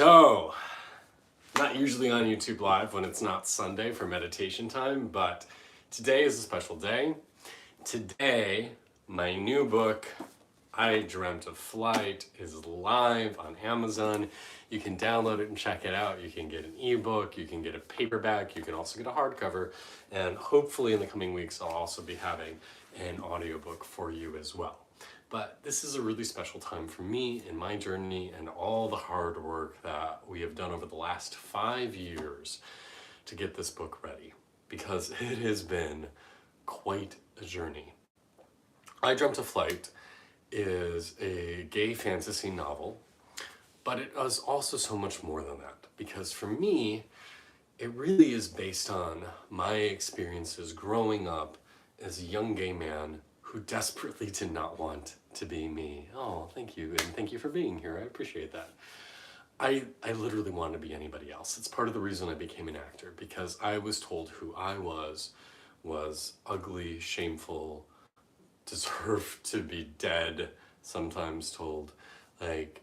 So, not usually on YouTube Live when it's not Sunday for meditation time, but today is a special day. Today, my new book, I Dreamt of Flight, is live on Amazon. You can download it and check it out. You can get an ebook, you can get a paperback, you can also get a hardcover, and hopefully in the coming weeks I'll also be having an audiobook for you as well. But this is a really special time for me in my journey and all the hard work that we have done over the last 5 years to get this book ready, because it has been quite a journey. I Dreamt of Flight is a gay fantasy novel, but it is also so much more than that, because for me, it really is based on my experiences growing up as a young gay man who desperately did not want to be me. Oh, thank you, and thank you for being here. I appreciate that. I literally wanted to be anybody else. It's part of the reason I became an actor, because I was told who I was ugly, shameful, deserved to be dead, sometimes told, like,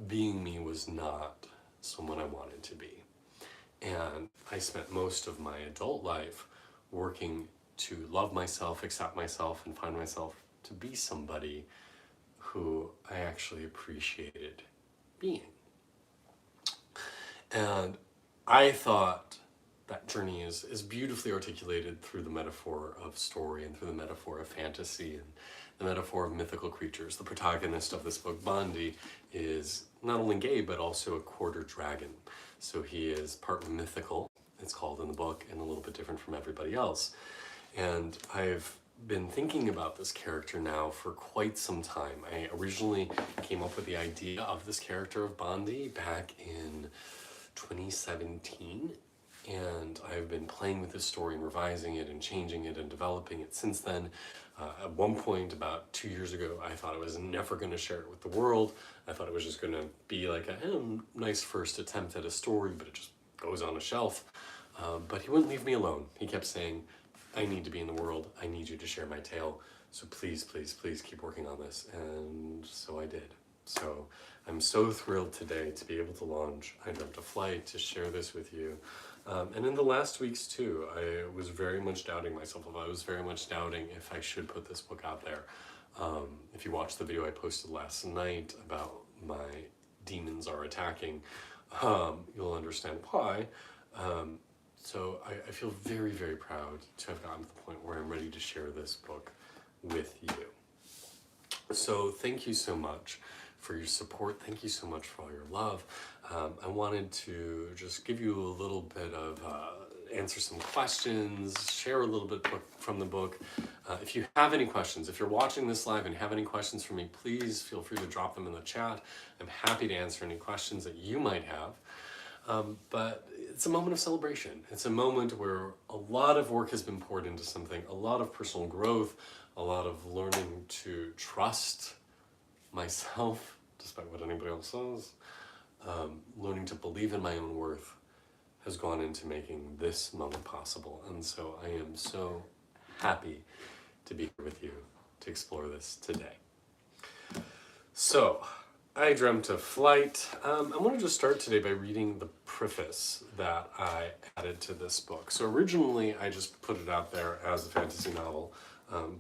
being me was not someone I wanted to be. And I spent most of my adult life working to love myself, accept myself, and find myself to be somebody who I actually appreciated being. And I thought that journey is beautifully articulated through the metaphor of story and through the metaphor of fantasy and the metaphor of mythical creatures. The protagonist of this book, Bondi, is not only gay, but also a quarter dragon. So he is part mythical, it's called in the book, and a little bit different from everybody else. And I've been thinking about this character now for quite some time. I originally came up with the idea of this character of Bondi back in 2017, and I've been playing with this story and revising it and changing it and developing it since then. At one point, about 2 years ago, I thought I was never going to share it with the world. I thought it was just going to be like a nice first attempt at a story, but it just goes on a shelf. But he wouldn't leave me alone. He kept saying, I need to be in the world. I need you to share my tale. So please, please, please keep working on this. And so I did. So I'm so thrilled today to be able to launch I Dreamt of Flight, to share this with you. And in the last weeks too, I was very much doubting myself. I was very much doubting if I should put this book out there. If you watched the video I posted last night about my demons are attacking, you'll understand why. So I feel very, very proud to have gotten to the point where I'm ready to share this book with you. So thank you so much for your support. Thank you so much for all your love. I wanted to just give you a little bit of, answer some questions, share a little bit from the book. If you have any questions, if you're watching this live and have any questions for me, please feel free to drop them in the chat. I'm happy to answer any questions that you might have. But it's a moment of celebration. It's a moment where a lot of work has been poured into something, a lot of personal growth, a lot of learning to trust myself, despite what anybody else says, learning to believe in my own worth has gone into making this moment possible. And so I am so happy to be here with you to explore this today. So, I Dreamt of Flight. I want to just start today by reading the preface that I added to this book. So originally I just put it out there as a fantasy novel,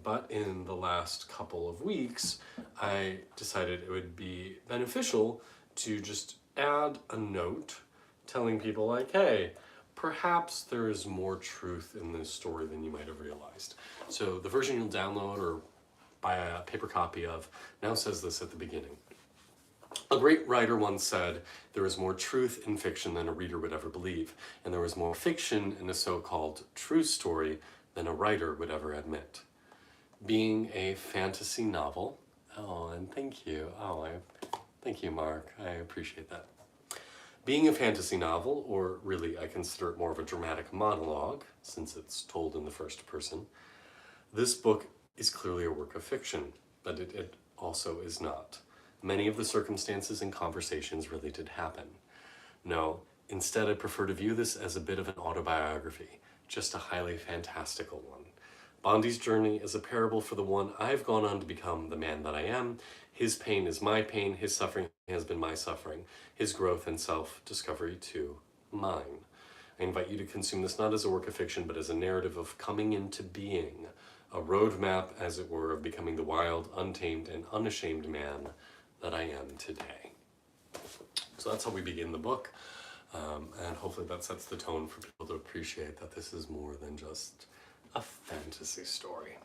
but in the last couple of weeks I decided it would be beneficial to just add a note telling people like, hey, perhaps there is more truth in this story than you might have realized. So the version you'll download or buy a paper copy of now says this at the beginning. A great writer once said, there is more truth in fiction than a reader would ever believe, and there is more fiction in a so-called true story than a writer would ever admit. Being a fantasy novel, oh, and thank you, thank you, Mark, I appreciate that. Being a fantasy novel, or really I consider it more of a dramatic monologue, since it's told in the first person, this book is clearly a work of fiction, but it also is not. Many of the circumstances and conversations really did happen. No, instead I prefer to view this as a bit of an autobiography, just a highly fantastical one. Bondi's journey is a parable for the one I've gone on to become the man that I am. His pain is my pain, his suffering has been my suffering, his growth and self-discovery too, mine. I invite you to consume this not as a work of fiction, but as a narrative of coming into being, a roadmap, as it were, of becoming the wild, untamed, and unashamed man that I am today. So that's how we begin the book, and hopefully that sets the tone for people to appreciate that this is more than just a fantasy story.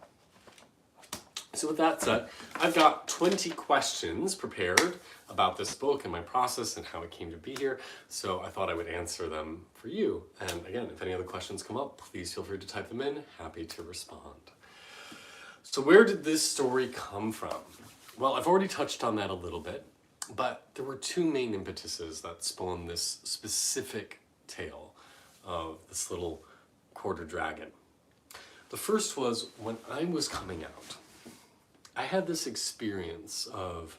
So with that said, I've got 20 questions prepared about this book and my process and how it came to be here, so I thought I would answer them for you. And again, if any other questions come up, please feel free to type them in. Happy to respond. So where did this story come from? Well, I've already touched on that a little bit, but there were two main impetuses that spawned this specific tale of this little quarter dragon. The first was when I was coming out. I had this experience of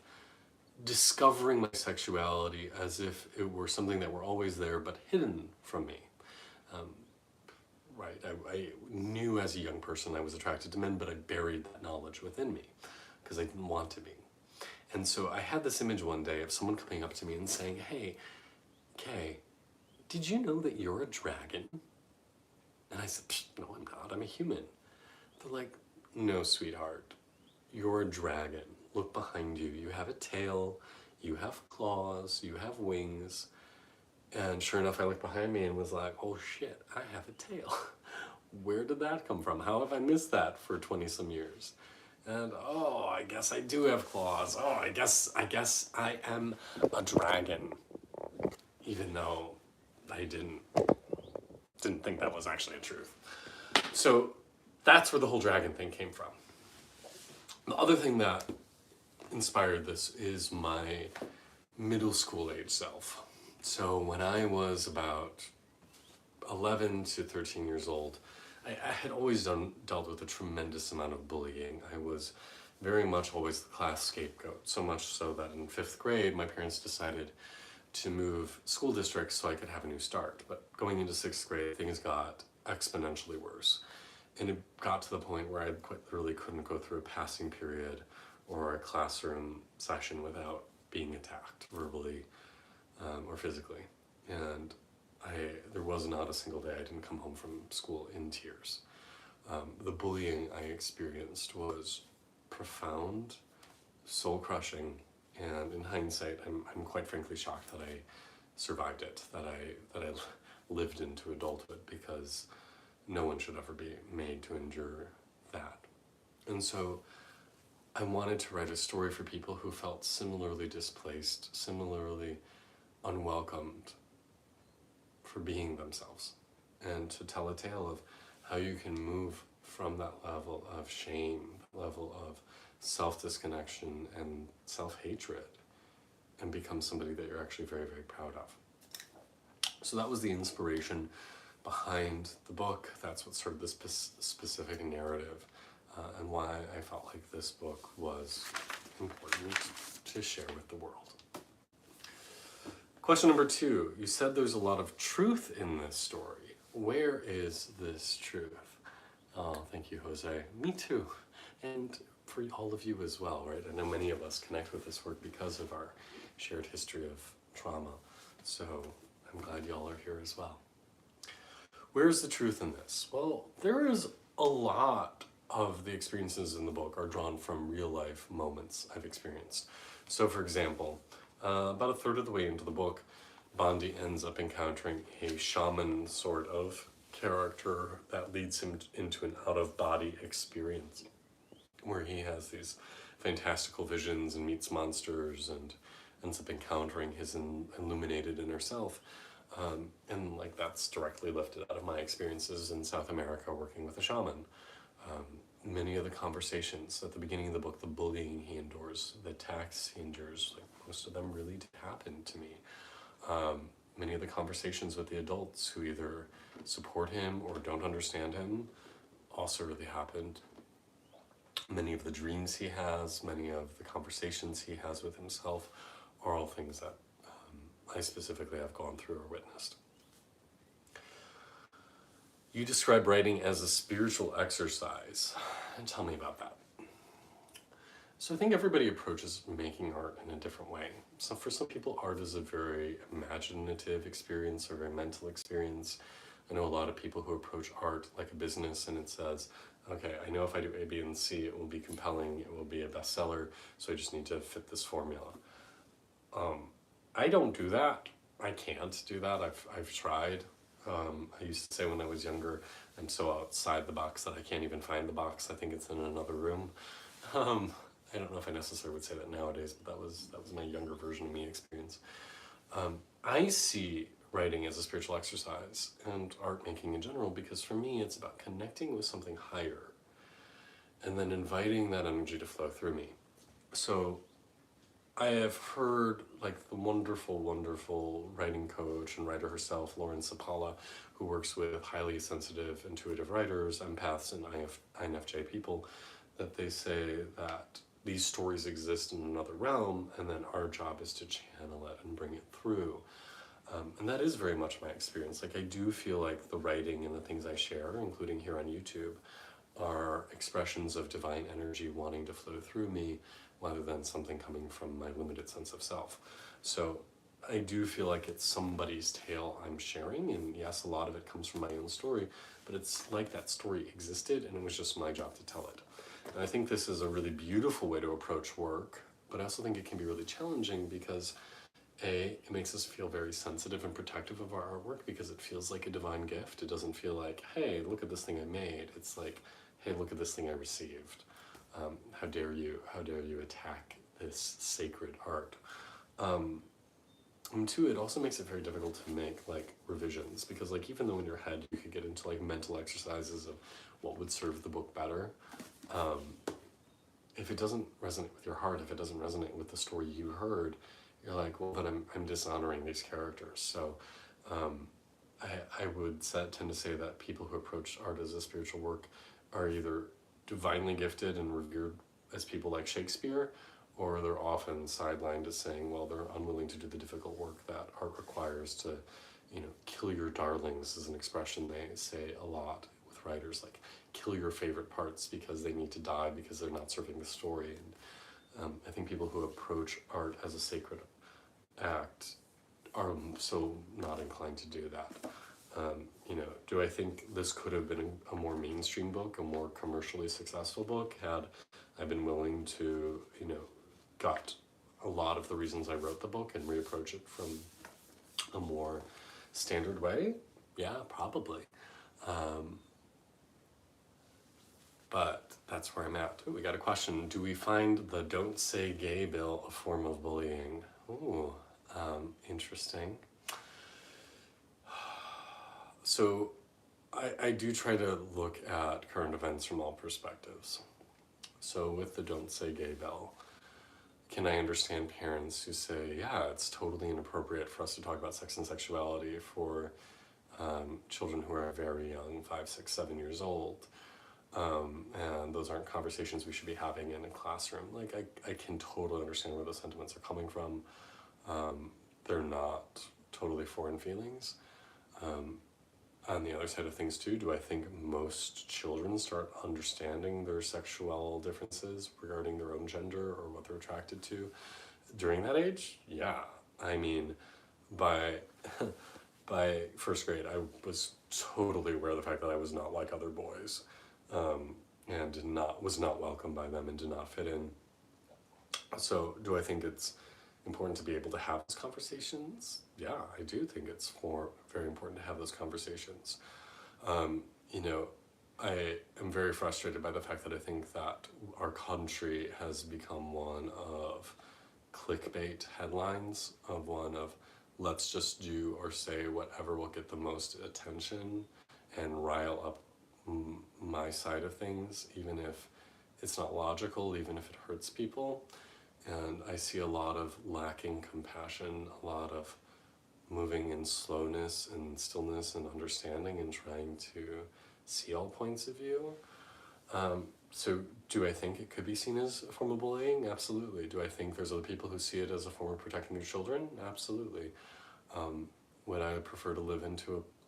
discovering my sexuality as if it were something that were always there but hidden from me. I knew as a young person I was attracted to men, but I buried that knowledge within me because I didn't want to be. And so I had this image one day of someone coming up to me and saying, "Hey, Kay, did you know that you're a dragon?" And I said, "No, I'm not. I'm a human." They're like, "No, sweetheart. You're a dragon. Look behind you. You have a tail, you have claws, you have wings." And sure enough, I looked behind me and was like, "Oh shit, I have a tail." Where did that come from? How have I missed that for 20 some years? And oh, I guess I do have claws. Oh, I guess I am a dragon. Even though I didn't think that was actually a truth. So that's where the whole dragon thing came from. The other thing that inspired this is my middle school age self. So when I was about 11 to 13 years old, I had always dealt with a tremendous amount of bullying. I was very much always the class scapegoat, so much so that in 5th grade, my parents decided to move school districts so I could have a new start. But going into 6th grade, things got exponentially worse. And it got to the point where I quite literally couldn't go through a passing period or a classroom session without being attacked verbally or physically. And there was not a single day I didn't come home from school in tears. The bullying I experienced was profound, soul-crushing, and in hindsight, I'm quite frankly shocked that I survived it, that I lived into adulthood, because no one should ever be made to endure that. And so I wanted to write a story for people who felt similarly displaced, similarly unwelcomed for being themselves, and to tell a tale of how you can move from that level of shame, level of self-disconnection and self-hatred, and become somebody that you're actually very, very proud of. So that was the inspiration behind the book. That's what sort of this specific narrative and why I felt like this book was important to share with the world. Question number 2, you said there's a lot of truth in this story. Where is this truth? Oh, thank you, Jose. Me too. And for all of you as well, right? I know many of us connect with this work because of our shared history of trauma. So I'm glad y'all are here as well. Where's the truth in this? Well, there is a lot of the experiences in the book are drawn from real life moments I've experienced. So for example, about a third of the way into the book, Bondi ends up encountering a shaman sort of character that leads him into an out-of-body experience, where he has these fantastical visions and meets monsters and ends up encountering his illuminated inner self. And like that's directly lifted out of my experiences in South America working with a shaman. Many of the conversations at the beginning of the book, the bullying he endures, the attacks he endures, like most of them really did happen to me. Many of the conversations with the adults who either support him or don't understand him also really happened. Many of the dreams he has, many of the conversations he has with himself are all things that I specifically have gone through or witnessed. You describe writing as a spiritual exercise. And tell me about that. So I think everybody approaches making art in a different way. So for some people, art is a very imaginative experience or very mental experience. I know a lot of people who approach art like a business, and it says, okay, I know if I do A, B, and C, it will be compelling, it will be a bestseller, so I just need to fit this formula. I don't do that. I can't do that. I've tried. I used to say when I was younger, I'm so outside the box that I can't even find the box. I think it's in another room. I don't know if I necessarily would say that nowadays, but that was my younger version of me experience. I see writing as a spiritual exercise and art making in general because for me it's about connecting with something higher and then inviting that energy to flow through me. So I have heard like the wonderful, wonderful writing coach and writer herself, Lauren Sapala, who works with highly sensitive, intuitive writers, empaths, and INFJ people, that they say that these stories exist in another realm, and then our job is to channel it and bring it through. And that is very much my experience. Like I do feel like the writing and the things I share, including here on YouTube, are expressions of divine energy wanting to flow through me rather than something coming from my limited sense of self. So I do feel like it's somebody's tale I'm sharing, and yes, a lot of it comes from my own story, but it's like that story existed and it was just my job to tell it. And I think this is a really beautiful way to approach work, but I also think it can be really challenging because it makes us feel very sensitive and protective of our artwork because it feels like a divine gift. It doesn't feel like, hey, look at this thing I made. It's like, hey, look at this thing I received. How dare you attack this sacred art? And two, it also makes it very difficult to make like revisions because like even though in your head you could get into like mental exercises of what would serve the book better, if it doesn't resonate with your heart, if it doesn't resonate with the story you heard, you're like, well, then I'm dishonoring these characters. So I would tend to say that people who approach art as a spiritual work are either divinely gifted and revered as people like Shakespeare, or they're often sidelined as saying, well, they're unwilling to do the difficult work that art requires to, kill your darlings is an expression they say a lot with writers, like kill your favorite parts because they need to die because they're not serving the story. And I think people who approach art as a sacred act are so not inclined to do that. Do I think this could have been a more mainstream book, a more commercially successful book, had I been willing to, gut a lot of the reasons I wrote the book and reapproach it from a more standard way? Yeah, probably. But that's where I'm at. Ooh, we got a question. Do we find the Don't Say Gay bill a form of bullying? Ooh, interesting. So I do try to look at current events from all perspectives. So with the Don't Say Gay bill, can I understand parents who say, yeah, it's totally inappropriate for us to talk about sex and sexuality for children who are very young, 5, 6, 7 years old. And those aren't conversations we should be having in a classroom. Like, I can totally understand where those sentiments are coming from. They're not totally foreign feelings. On the other side of things too, do I think most children start understanding their sexual differences regarding their own gender or what they're attracted to during that age? Yeah. I mean, by first grade, I was totally aware of the fact that I was not like other boys, and was not welcomed by them and did not fit in. So do I think it's important to be able to have those conversations? Yeah, I do think it's very important to have those conversations. I am very frustrated by the fact that I think that our country has become one of clickbait headlines, of one of let's just do or say whatever will get the most attention and rile up my side of things, even if it's not logical, even if it hurts people. And I see a lot of lacking compassion, a lot of moving in slowness and stillness and understanding and trying to see all points of view. So do I think it could be seen as a form of bullying? Absolutely. Do I think there's other people who see it as a form of protecting their children? Absolutely. Would I prefer to live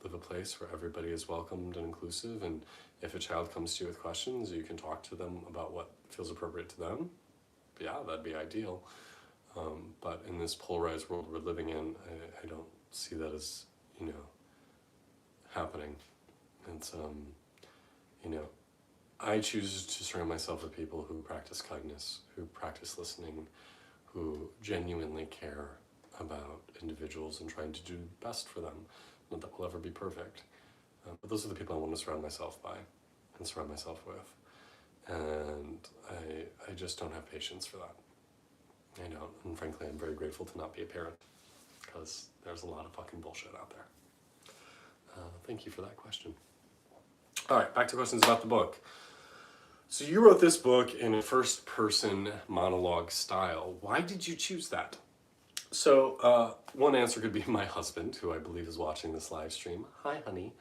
of a place where everybody is welcomed and inclusive, and if a child comes to you with questions, you can talk to them about what feels appropriate to them. Yeah, that'd be ideal. But in this polarized world we're living in, I don't see that as, happening. It's, I choose to surround myself with people who practice kindness, who practice listening, who genuinely care about individuals and trying to do best for them. Not that we'll ever be perfect, but those are the people I want to surround myself by and surround myself with. And I just don't have patience for that. I don't, and frankly, I'm very grateful to not be a parent, because there's a lot of fucking bullshit out there. Thank you for that question. All right, back to questions about the book. So you wrote this book in a first-person monologue style. Why did you choose that? So one answer could be my husband, who I believe is watching this live stream. Hi, honey.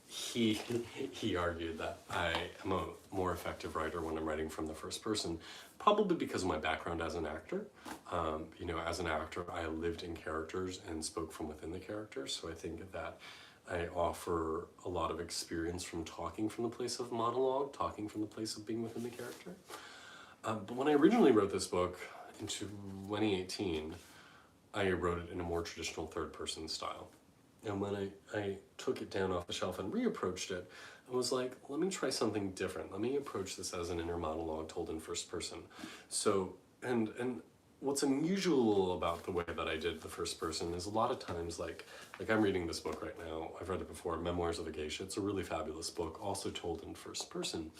He argued that I am a more effective writer when I'm writing from the first person, probably because of my background as an actor. As an actor, I lived in characters and spoke from within the characters, so I think that I offer a lot of experience from talking from the place of monologue, talking from the place of being within the character. But when I originally wrote this book in 2018, I wrote it in a more traditional third-person style. And when I took it down off the shelf and reapproached it, I was like, let me try something different. Let me approach this as an inner monologue told in first person. So, and what's unusual about the way that I did the first person is a lot of times, like I'm reading this book right now, I've read it before, Memoirs of a Geisha. It's a really fabulous book, also told in first person.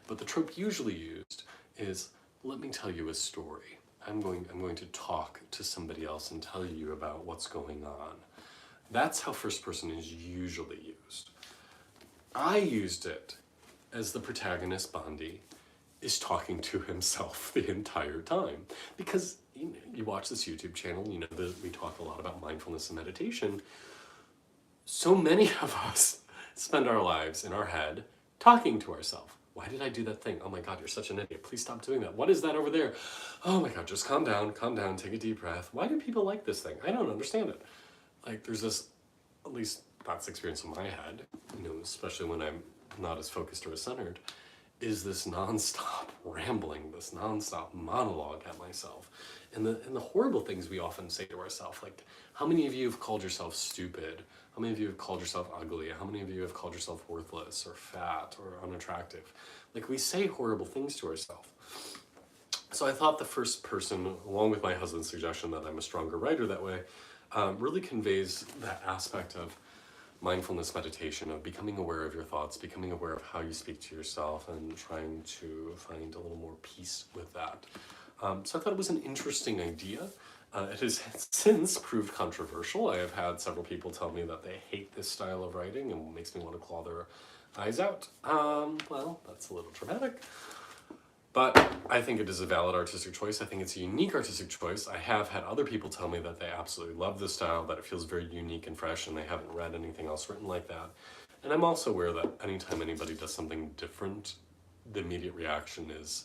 But the trope usually used is, let me tell you a story. I'm going to talk to somebody else and tell you about what's going on. That's how first person is usually used. I used it as the protagonist, Bondi, is talking to himself the entire time. Because you watch this YouTube channel, that we talk a lot about mindfulness and meditation. So many of us spend our lives in our head talking to ourselves. Why did I do that thing? Oh my God, you're such an idiot. Please stop doing that. What is that over there? Oh my God, just calm down, take a deep breath. Why do people like this thing? I don't understand it. Like, there's this, at least that's the experience in my head, especially when I'm not as focused or as centered, is this nonstop rambling, this nonstop monologue at myself. And the horrible things we often say to ourselves, like, how many of you have called yourself stupid? How many of you have called yourself ugly? How many of you have called yourself worthless or fat or unattractive? Like, we say horrible things to ourselves. So I thought the first person, along with my husband's suggestion that I'm a stronger writer that way, really conveys that aspect of mindfulness meditation, of becoming aware of your thoughts, becoming aware of how you speak to yourself, and trying to find a little more peace with that. So I thought it was an interesting idea. It has since proved controversial. I have had several people tell me that they hate this style of writing and makes me want to claw their eyes out. Well, that's a little dramatic. But I think it is a valid artistic choice. I think it's a unique artistic choice. I have had other people tell me that they absolutely love this style, that it feels very unique and fresh, and they haven't read anything else written like that. And I'm also aware that anytime anybody does something different, the immediate reaction is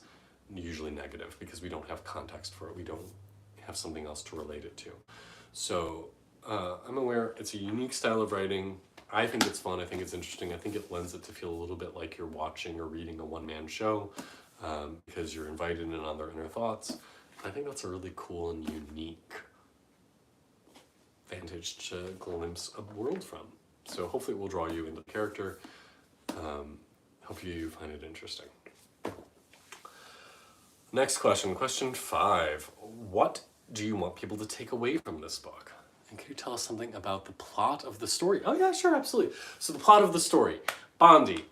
usually negative, because we don't have context for it. We don't have something else to relate it to. So I'm aware it's a unique style of writing. I think it's fun. I think it's interesting. I think it lends it to feel a little bit like you're watching or reading a one-man show. Because you're invited in on their inner thoughts. I think that's a really cool and unique vantage to glimpse a world from. So hopefully it will draw you into the character. Hopefully you find it interesting. Next question, question 5. What do you want people to take away from this book? And can you tell us something about the plot of the story? Oh yeah, sure, absolutely. So the plot of the story, Bondi.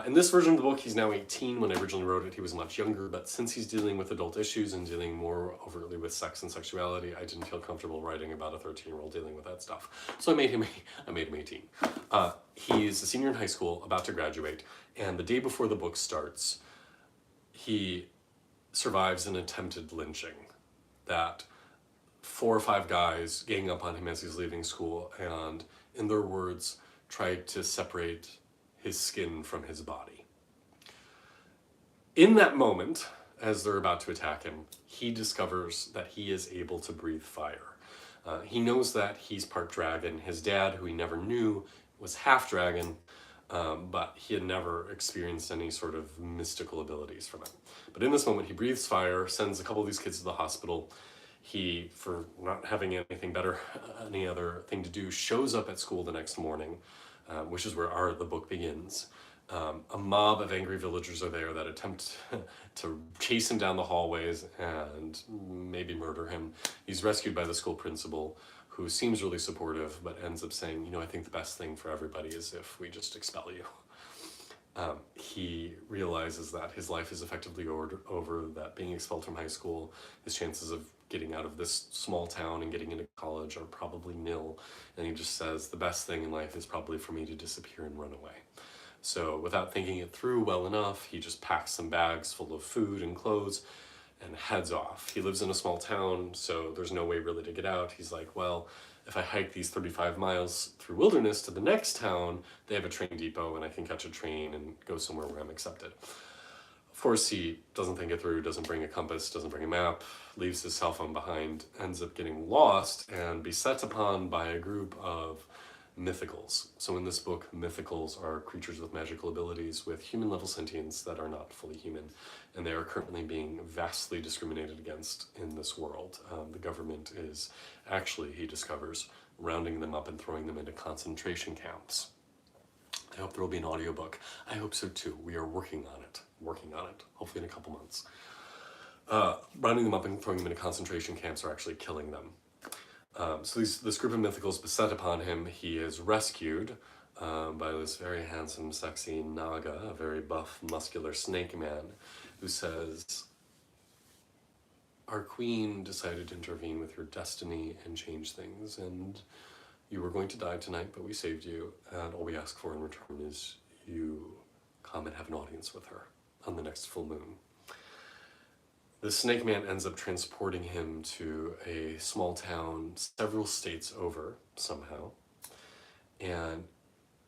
In this version of the book, he's now 18. When I originally wrote it, he was much younger, but since he's dealing with adult issues and dealing more overtly with sex and sexuality, I didn't feel comfortable writing about a 13-year-old dealing with that stuff. So I made him 18. He's a senior in high school, about to graduate, and the day before the book starts, he survives an attempted lynching that 4 or 5 guys gang up on him as he's leaving school and, in their words, tried to separate his skin from his body. In that moment, as they're about to attack him, he discovers that he is able to breathe fire. He knows that he's part dragon. His dad, who he never knew, was half dragon, but he had never experienced any sort of mystical abilities from it. But in this moment, he breathes fire, sends a couple of these kids to the hospital. He, for not having anything better, any other thing to do, shows up at school the next morning, which is where the book begins. A mob of angry villagers are there that attempt to chase him down the hallways and maybe murder him. He's rescued by the school principal, who seems really supportive, but ends up saying, I think the best thing for everybody is if we just expel you. He realizes that his life is effectively over, that being expelled from high school, his chances of getting out of this small town and getting into college are probably nil. And he just says, the best thing in life is probably for me to disappear and run away. So without thinking it through well enough, he just packs some bags full of food and clothes and heads off. He lives in a small town, so there's no way really to get out. He's like, well, if I hike these 35 miles through wilderness to the next town, they have a train depot and I can catch a train and go somewhere where I'm accepted. Of course, he doesn't think it through, doesn't bring a compass, doesn't bring a map, leaves his cell phone behind, ends up getting lost and beset upon by a group of mythicals. So in this book, mythicals are creatures with magical abilities with human-level sentience that are not fully human, and they are currently being vastly discriminated against in this world. The government is actually, he discovers, rounding them up and throwing them into concentration camps. I hope there will be an audiobook. I hope so too. We are working on it, hopefully in a couple months. Rounding them up and throwing them into concentration camps are actually killing them. So this group of mythicals beset upon him. He is rescued by this very handsome, sexy Naga, a very buff, muscular snake man, who says, our queen decided to intervene with your destiny and change things, and you were going to die tonight, but we saved you, and all we ask for in return is you come and have an audience with her on the next full moon. The snake man ends up transporting him to a small town several states over somehow, and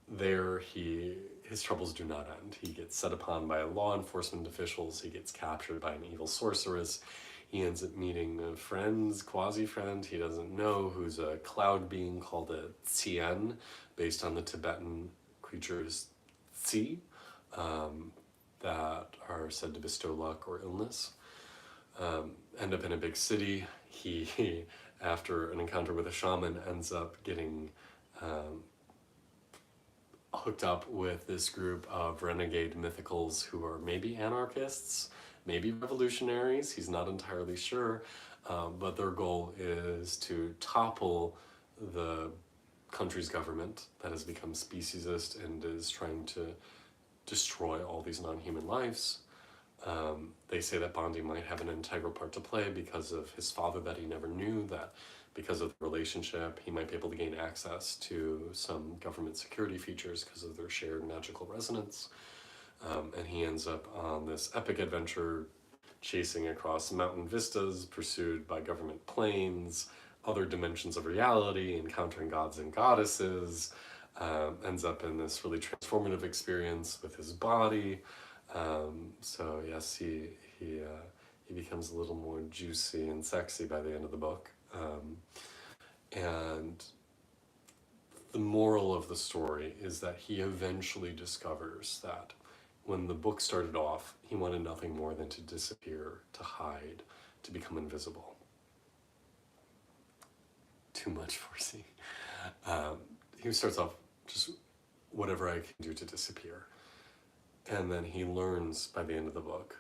there his troubles do not end. He gets set upon by law enforcement officials, he gets captured by an evil sorceress, he ends up meeting a friend, quasi-friend, he doesn't know, who's a cloud being called a Tien, based on the Tibetan creatures Tsi, that are said to bestow luck or illness. End up in a big city. He, after an encounter with a shaman, ends up getting hooked up with this group of renegade mythicals who are maybe anarchists, maybe revolutionaries, he's not entirely sure, but their goal is to topple the country's government that has become speciesist and is trying to destroy all these non-human lives. They say that Bondi might have an integral part to play because of his father that he never knew, that because of the relationship he might be able to gain access to some government security features because of their shared magical resonance. And he ends up on this epic adventure chasing across mountain vistas, pursued by government planes, other dimensions of reality, encountering gods and goddesses, ends up in this really transformative experience with his body. So yes, he becomes a little more juicy and sexy by the end of the book. And the moral of the story is that he eventually discovers that when the book started off, he wanted nothing more than to disappear, to hide, to become invisible. Too much foresee. He starts off just whatever I can do to disappear. And then he learns by the end of the book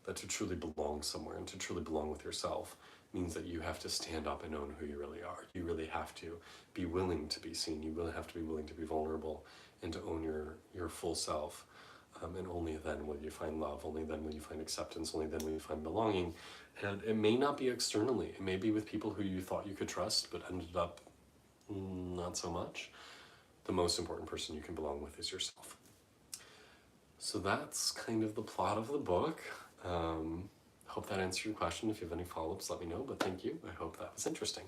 that to truly belong somewhere and to truly belong with yourself means that you have to stand up and own who you really are. You really have to be willing to be seen. You really have to be willing to be vulnerable and to own your full self. And only then will you find love. Only then will you find acceptance. Only then will you find belonging. And it may not be externally. It may be with people who you thought you could trust but ended up not so much. The most important person you can belong with is yourself. So that's kind of the plot of the book. Hope that answered your question. If you have any follow-ups, let me know, but thank you. I hope that was interesting.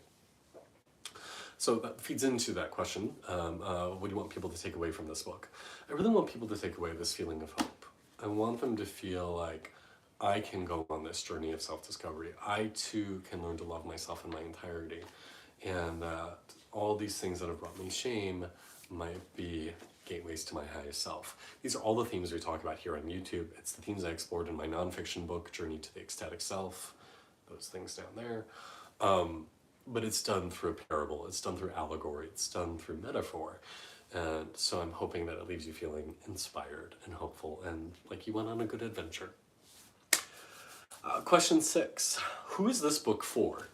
So that feeds into that question. What do you want people to take away from this book? I really want people to take away this feeling of hope. I want them to feel like I can go on this journey of self-discovery. I too can learn to love myself in my entirety. And that all these things that have brought me shame might be gateways to my highest self. These are all the themes we talk about here on YouTube. It's the themes I explored in my nonfiction book, Journey to the Ecstatic Self, those things down there. But it's done through a parable, it's done through allegory, it's done through metaphor. And so I'm hoping that it leaves you feeling inspired and hopeful and like you went on a good adventure. Question 6, who is this book for?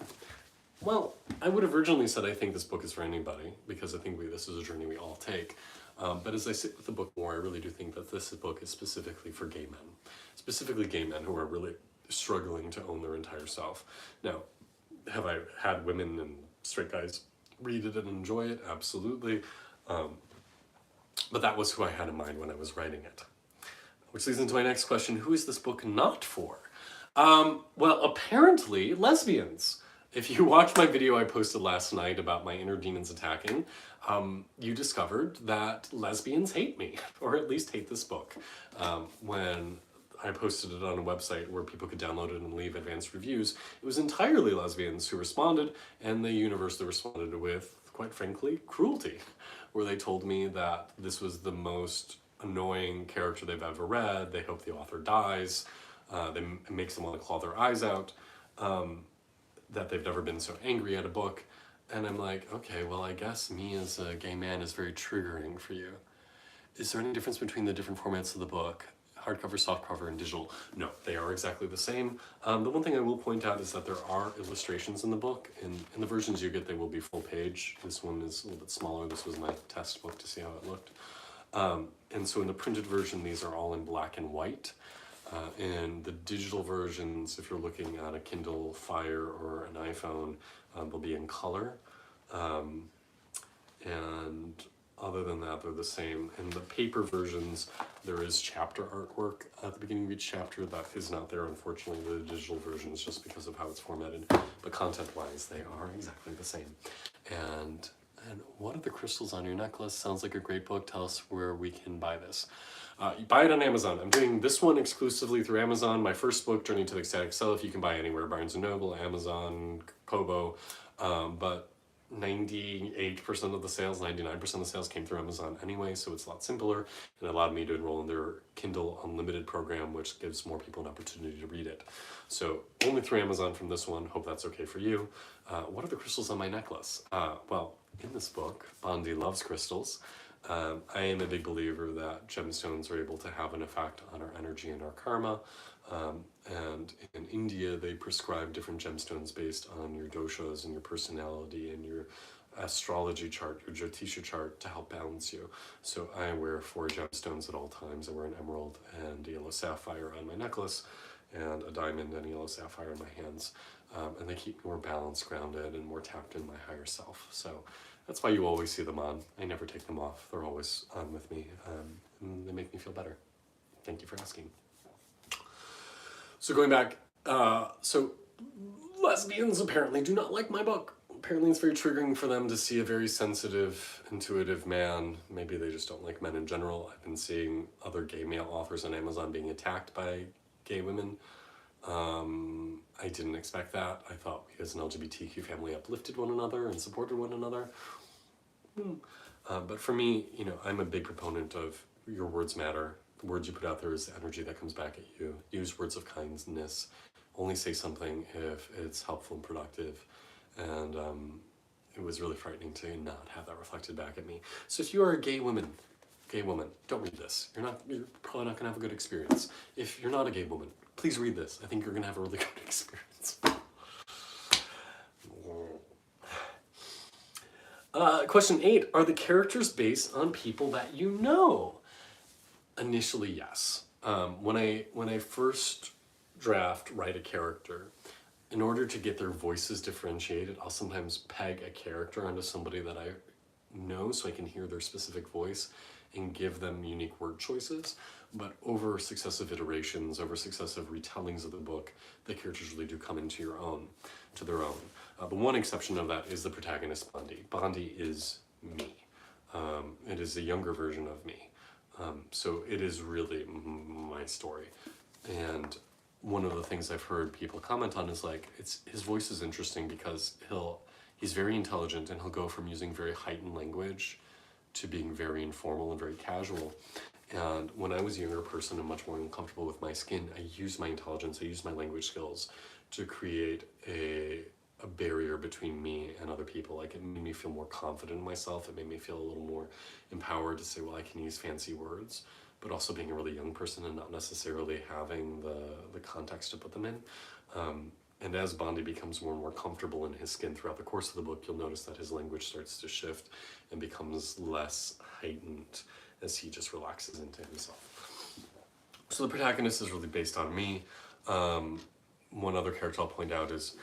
Well, I would have originally said I think this book is for anybody, because I think this is a journey we all take. But as I sit with the book more, I really do think that this book is specifically for gay men. Specifically gay men who are really struggling to own their entire self. Now, have I had women and straight guys read it and enjoy it? Absolutely. But that was who I had in mind when I was writing it. Which leads into my next question, who is this book not for? Well, apparently lesbians. If you watched my video I posted last night about my inner demons attacking, you discovered that lesbians hate me, or at least hate this book. When I posted it on a website where people could download it and leave advanced reviews, it was entirely lesbians who responded, and they universally responded with, quite frankly, cruelty, where they told me that this was the most annoying character they've ever read, they hope the author dies, it makes them want to claw their eyes out, that they've never been so angry at a book. And I'm like, okay, well, I guess me as a gay man is very triggering for you. Is there any difference between the different formats of the book? Hardcover, softcover, and digital? No, they are exactly the same. The one thing I will point out is that there are illustrations in the book. In the versions you get, they will be full page. This one is a little bit smaller. This was my test book to see how it looked. And so in the printed version, these are all in black and white. In the digital versions, if you're looking at a Kindle Fire or an iPhone, they'll be in color. And other than that, they're the same. In the paper versions, there is chapter artwork at the beginning of each chapter. That is not there, unfortunately, the digital versions, just because of how it's formatted. But content-wise, they are exactly the same. And what are the crystals on your necklace? Sounds like a great book. Tell us where we can buy this. You buy it on Amazon. I'm doing this one exclusively through Amazon. My first book, Journey to the Ecstatic Self, you can buy anywhere. Barnes & Noble, Amazon, Kobo. But 98% of the sales, 99% of the sales came through Amazon anyway, so it's a lot simpler and allowed me to enroll in their Kindle Unlimited program, which gives more people an opportunity to read it. So only through Amazon from this one. Hope that's okay for you. What are the crystals on my necklace? Well, in this book, Bondi loves crystals. I am a big believer that gemstones are able to have an effect on our energy and our karma. And in India, they prescribe different gemstones based on your doshas and your personality and your astrology chart, your Jyotisha chart, to help balance you. So I wear 4 gemstones at all times. I wear an emerald and a yellow sapphire on my necklace, and a diamond and a yellow sapphire in my hands. And they keep me more balanced, grounded, and more tapped in my higher self. So that's why you always see them on. I never take them off. They're always on with me. And they make me feel better. Thank you for asking. So going back, so lesbians apparently do not like my book. Apparently it's very triggering for them to see a very sensitive, intuitive man. Maybe they just don't like men in general. I've been seeing other gay male authors on Amazon being attacked by gay women. I didn't expect that. I thought we as an LGBTQ family uplifted one another and supported one another. But for me, you know, I'm a big proponent of your words matter. The words you put out there is the energy that comes back at you. Use words of kindness. Only say something if it's helpful and productive. And it was really frightening to not have that reflected back at me. So if you are a gay woman, don't read this. You're probably not gonna have a good experience. If you're not a gay woman, please read this. I think you're gonna have a really good experience. Question 8, are the characters based on people that you know? Initially, yes. When I first write a character, in order to get their voices differentiated, I'll sometimes peg a character onto somebody that I know so I can hear their specific voice and give them unique word choices. But over successive iterations, over successive retellings of the book, the characters really do come into their own. The one exception of that is the protagonist, Bondi. Bondi is me. It is a younger version of me. So it is really my story. And one of the things I've heard people comment on is like, his voice is interesting because he's very intelligent and he'll go from using very heightened language to being very informal and very casual. And when I was a younger person and much more uncomfortable with my skin, I used my intelligence, I used my language skills to create a barrier between me and other people. Like, it made me feel more confident in myself. It made me feel a little more empowered to say, well, I can use fancy words, but also being a really young person and not necessarily having the context to put them in. And as Bondi becomes more and more comfortable in his skin throughout the course of the book, you'll notice that his language starts to shift and becomes less heightened as he just relaxes into himself. So the protagonist is really based on me. One other character I'll point out is,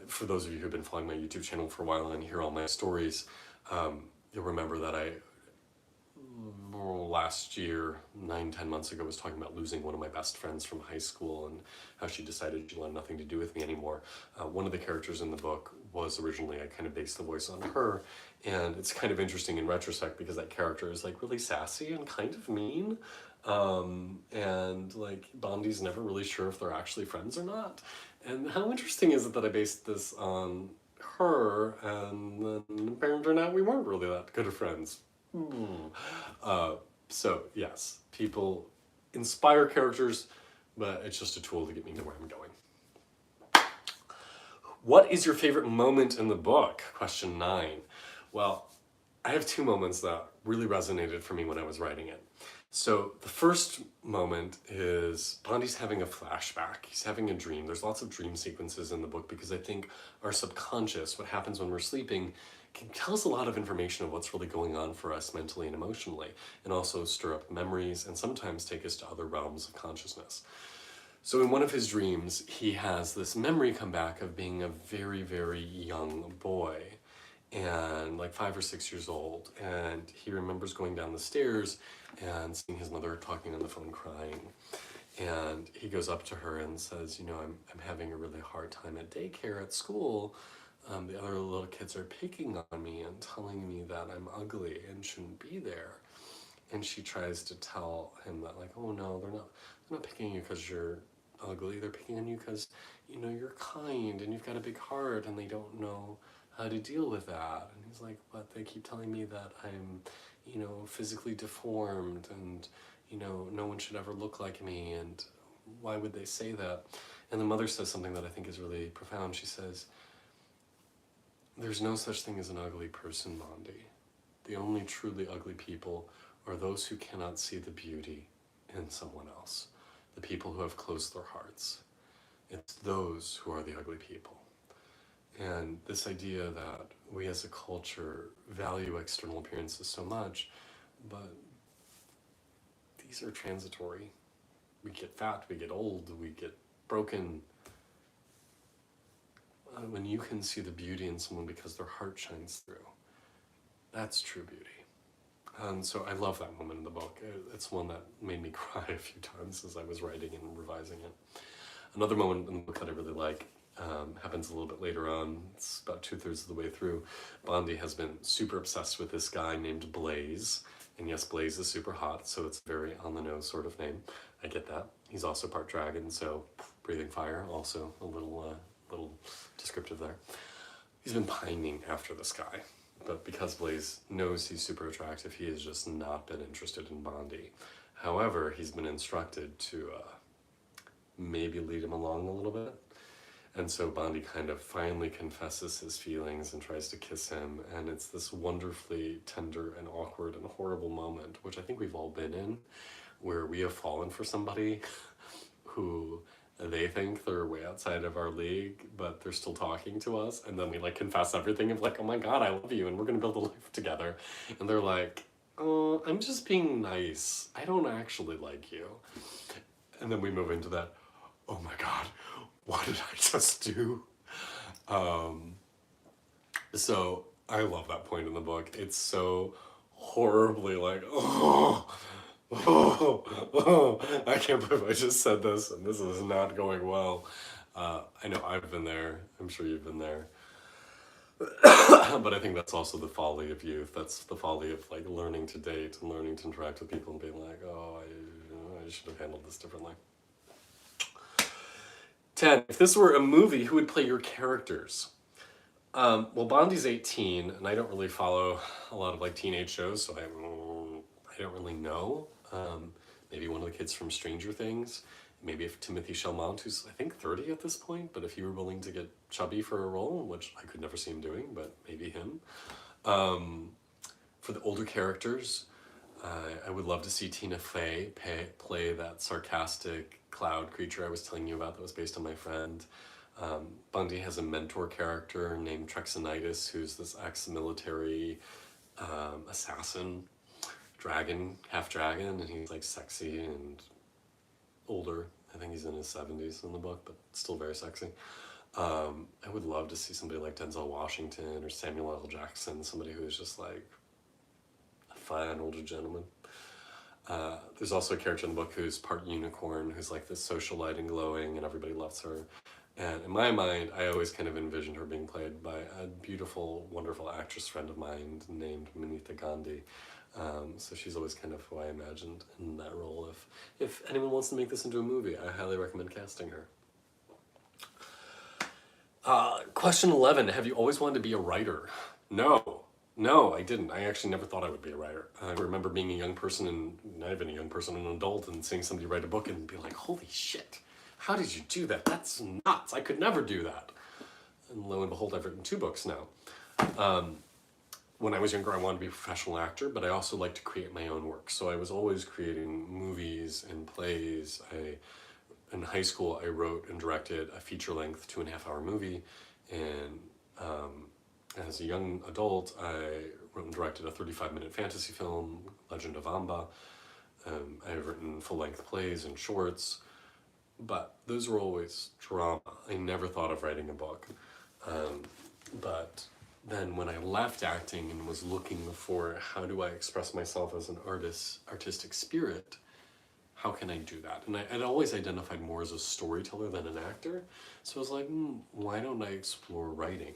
for those of you who've been following my YouTube channel for a while and hear all my stories, you'll remember that I, last year, 9-10 months ago, was talking about losing one of my best friends from high school and how she decided she wanted nothing to do with me anymore. One of the characters in the book was originally, I kind of based the voice on her, and it's kind of interesting in retrospect because that character is like really sassy and kind of mean, and like Bondi's never really sure if they're actually friends or not. And how interesting is it that I based this on her, and then apparently turned out we weren't really that good of friends. So yes, people inspire characters, but it's just a tool to get me to where I'm going. What is your favorite moment in the book? Question 9. Well, I have 2 moments that really resonated for me when I was writing it. So the first moment is Bondi's having a flashback. He's having a dream. There's lots of dream sequences in the book because I think our subconscious, what happens when we're sleeping, can tell us a lot of information of what's really going on for us mentally and emotionally, and also stir up memories and sometimes take us to other realms of consciousness. So in one of his dreams, he has this memory come back of being a very, very young boy, and like 5 or 6 years old, and he remembers going down the stairs and seeing his mother talking on the phone crying, and he goes up to her and says, you know, I'm having a really hard time at daycare at school. The other little kids are picking on me and telling me that I'm ugly and shouldn't be there. And she tries to tell him that, like, oh no, they're not picking on you because you're ugly. They're picking on you because, you know, you're kind and you've got a big heart, and they don't know how to deal with that. And he's like, but they keep telling me that I'm, you know, physically deformed, and, you know, no one should ever look like me, and why would they say that? And the mother says something that I think is really profound. She says, there's no such thing as an ugly person, Bondi. The only truly ugly people are those who cannot see the beauty in someone else, the people who have closed their hearts. It's those who are the ugly people. And this idea that we as a culture value external appearances so much, but these are transitory. We get fat, we get old, we get broken. When you can see the beauty in someone because their heart shines through, that's true beauty. And so I love that moment in the book. It's one that made me cry a few times as I was writing and revising it. Another moment in the book that I really like happens a little bit later on. It's about 2/3 of the way through. Bondi has been super obsessed with this guy named Blaze. And yes, Blaze is super hot, so it's a very on-the-nose sort of name. I get that. He's also part dragon, so breathing fire, also a little descriptive there. He's been pining after this guy, but because Blaze knows he's super attractive, he has just not been interested in Bondi. However, he's been instructed to maybe lead him along a little bit. And so Bondi kind of finally confesses his feelings and tries to kiss him, and it's this wonderfully tender and awkward and horrible moment, which I think we've all been in, where we have fallen for somebody who they think they're way outside of our league, but they're still talking to us, and then we like confess everything of like, oh my god, I love you, and we're gonna build a life together. And they're like, oh, I'm just being nice. I don't actually like you. And then we move into that, oh my god, what did I just do? So I love that point in the book. It's so horribly like, oh, I can't believe I just said this, and this is not going well. I know I've been there. I'm sure you've been there. But I think that's also the folly of youth. That's the folly of like learning to date and learning to interact with people and being like, oh, I should have handled this differently. 10. If this were a movie, who would play your characters? Well, Bondi's 18, and I don't really follow a lot of like teenage shows, so I don't really know. Maybe one of the kids from Stranger Things. Maybe if Timothy Chalmant, who's I think 30 at this point, but if he were willing to get chubby for a role, which I could never see him doing, but maybe him. For the older characters, I would love to see Tina Fey play that sarcastic cloud creature I was telling you about that was based on my friend. Bundy has a mentor character named Trexonitis, who's this ex-military assassin, dragon, half dragon, and he's like sexy and older. I think he's in his 70s in the book, but still very sexy. I would love to see somebody like Denzel Washington or Samuel L. Jackson, somebody who's just like a fine older gentleman. There's also a character in the book who's part unicorn, who's like this socialite and glowing, and everybody loves her. And in my mind, I always kind of envisioned her being played by a beautiful, wonderful actress friend of mine named Manitha Gandhi. So she's always kind of who I imagined in that role. If anyone wants to make this into a movie, I highly recommend casting her. Question 11, have you always wanted to be a writer? No, I didn't. I actually never thought I would be a writer. I remember being a young person, and not even a young person, an adult, and seeing somebody write a book and be like, holy shit, how did you do that? That's nuts. I could never do that. And lo and behold, I've written 2 books now. When I was younger, I wanted to be a professional actor, but I also like to create my own work. So I was always creating movies and plays. In high school, I wrote and directed a feature-length 2.5-hour movie, and as a young adult, I wrote and directed a 35-minute fantasy film, Legend of Amba. I've written full-length plays and shorts, but those were always drama. I never thought of writing a book. But then when I left acting and was looking for how do I express myself as an artistic spirit, how can I do that? And I'd always identified more as a storyteller than an actor. So I was like, why don't I explore writing?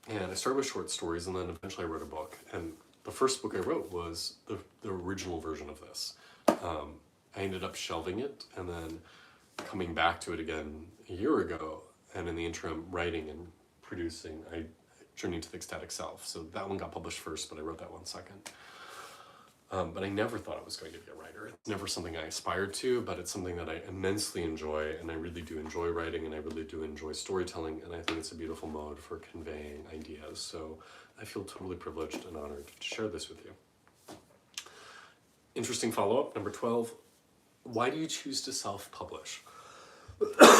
And I started with short stories, and then eventually I wrote a book. And the first book I wrote was the original version of this. I ended up shelving it and then coming back to it again a year ago. And in the interim, writing and producing, I journeyed to the Ecstatic Self. So that one got published first, but I wrote that one second. But I never thought I was going to be a writer. It's never something I aspired to, but it's something that I immensely enjoy, and I really do enjoy writing, and I really do enjoy storytelling, and I think it's a beautiful mode for conveying ideas. So I feel totally privileged and honored to share this with you. Interesting follow-up, number 12. Why do you choose to self-publish?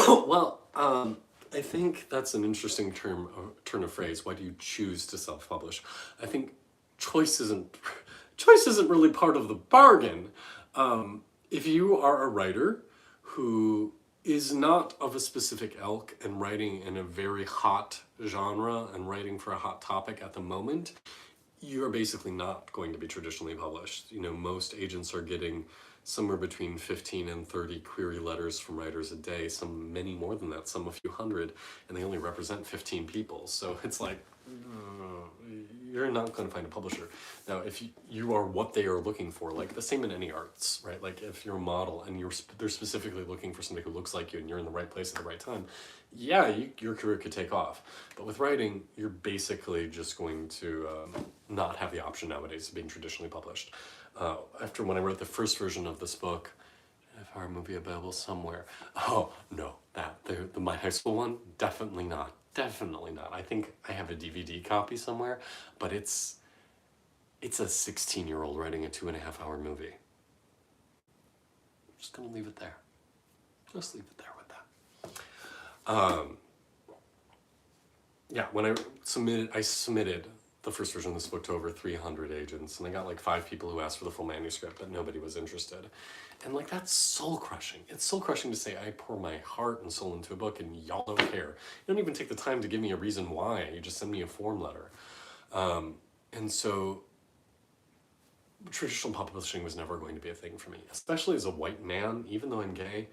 Well, I think that's an interesting turn of phrase. Why do you choose to self-publish? I think choice isn't really part of the bargain. If you are a writer who is not of a specific ilk and writing in a very hot genre and writing for a hot topic at the moment, you're basically not going to be traditionally published. You know, most agents are getting somewhere between 15 and 30 query letters from writers a day, some many more than that, some a few hundred, and they only represent 15 people. So it's like, you're not going to find a publisher. Now, if you are what they are looking for, like the same in any arts, right? Like if you're a model and they're specifically looking for somebody who looks like you and you're in the right place at the right time, yeah, your career could take off. But with writing, you're basically just going to not have the option nowadays of being traditionally published. After when I wrote the first version of this book, if our movie available somewhere, oh no, the my high school one, definitely not. Definitely not. I think I have a DVD copy somewhere, but it's a 16-year-old writing a 2.5-hour movie. I'm just gonna leave it there. Just leave it there with that. Yeah, when I submitted the first version of this book to over 300 agents, and I got like 5 people who asked for the full manuscript, but nobody was interested. And like, that's soul crushing. It's soul crushing to say I pour my heart and soul into a book and y'all don't care. You don't even take the time to give me a reason why. You just send me a form letter. And so traditional publishing was never going to be a thing for me, especially as a white man. Even though I'm gay,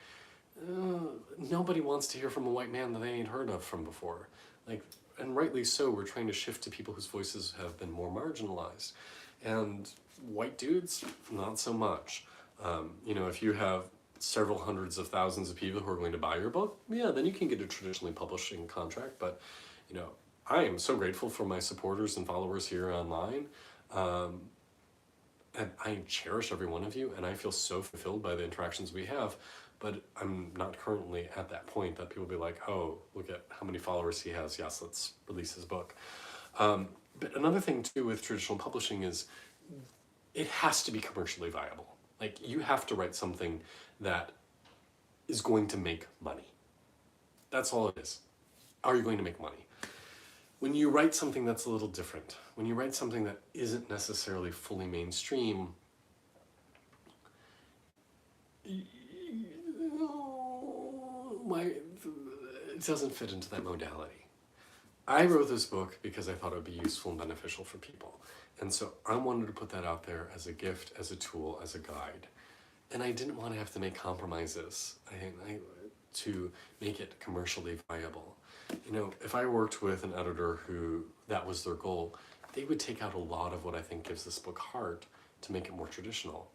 nobody wants to hear from a white man that they ain't heard of from before. Like, and rightly so, we're trying to shift to people whose voices have been more marginalized. And white dudes, not so much. You know, if you have several hundreds of thousands of people who are going to buy your book, yeah, then you can get a traditionally publishing contract. But, you know, I am so grateful for my supporters and followers here online. And I cherish every one of you, and I feel so fulfilled by the interactions we have. But I'm not currently at that point that people be like, oh, look at how many followers he has. Yes, let's release his book. But another thing too with traditional publishing is it has to be commercially viable. Like, you have to write something that is going to make money. That's all it is. Are you going to make money? When you write something that's a little different, when you write something that isn't necessarily fully mainstream, it doesn't fit into that modality. I wrote this book because I thought it would be useful and beneficial for people. And so I wanted to put that out there as a gift, as a tool, as a guide. And I didn't want to have to make compromises to make it commercially viable. You know, if I worked with an editor who that was their goal, they would take out a lot of what I think gives this book heart to make it more traditional.